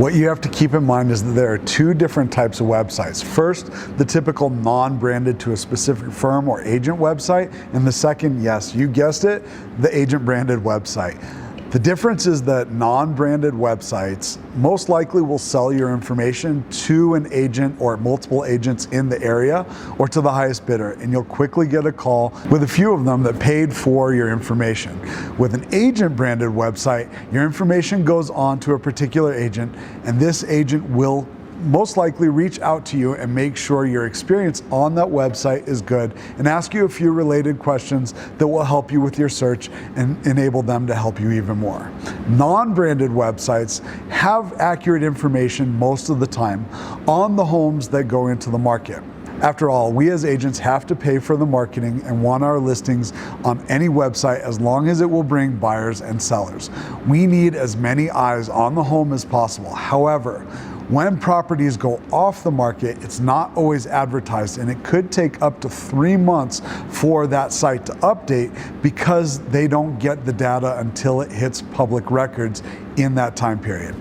What you have to keep in mind is that there are two different types of websites. First, the typical non-branded to a specific firm or agent website, and the second, yes, you guessed it, the agent-branded website. The difference is that non-branded websites most likely will sell your information to an agent or multiple agents in the area or to the highest bidder, and you'll quickly get a call with a few of them that paid for your information. With an agent-branded website, your information goes on to a particular agent, and this agent will most likely reach out to you and make sure your experience on that website is good and ask you a few related questions that will help you with your search and enable them to help you even more. Non-branded websites have accurate information most of the time on the homes that go into the market. After all, we as agents have to pay for the marketing and want our listings on any website as long as it will bring buyers and sellers. We need as many eyes on the home as possible. However, when properties go off the market, it's not always advertised, and it could take up to 3 months for that site to update because they don't get the data until it hits public records in that time period.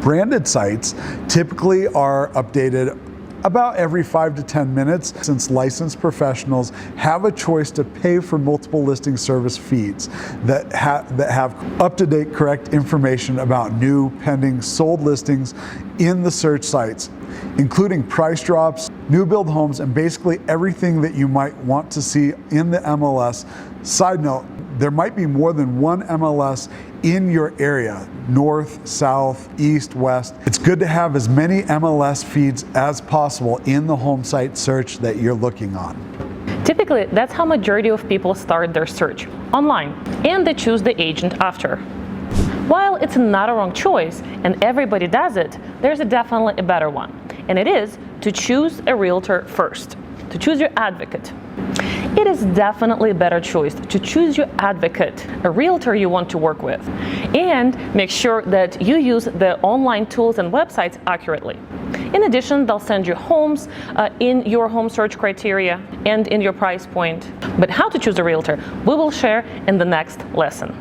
Branded sites typically are updated about every 5 to 10 minutes, since licensed professionals have a choice to pay for multiple listing service feeds that have up-to-date correct information about new, pending, sold listings in the search sites, including price drops, new build homes, and basically everything that you might want to see in the MLS. Side note, there might be more than one MLS in your area, north, south, east, west. It's good to have as many MLS feeds as possible in the home site search that you're looking on. Typically, that's how majority of people start their search, online, and they choose the agent after. While it's not a wrong choice, and everybody does it, there's definitely a better one, and it is to choose a realtor first, to choose your advocate. It is definitely a better choice to choose your advocate, a realtor you want to work with, and make sure that you use the online tools and websites accurately. In addition, they'll send you homes in your home search criteria and in your price point. But how to choose a realtor, we will share in the next lesson.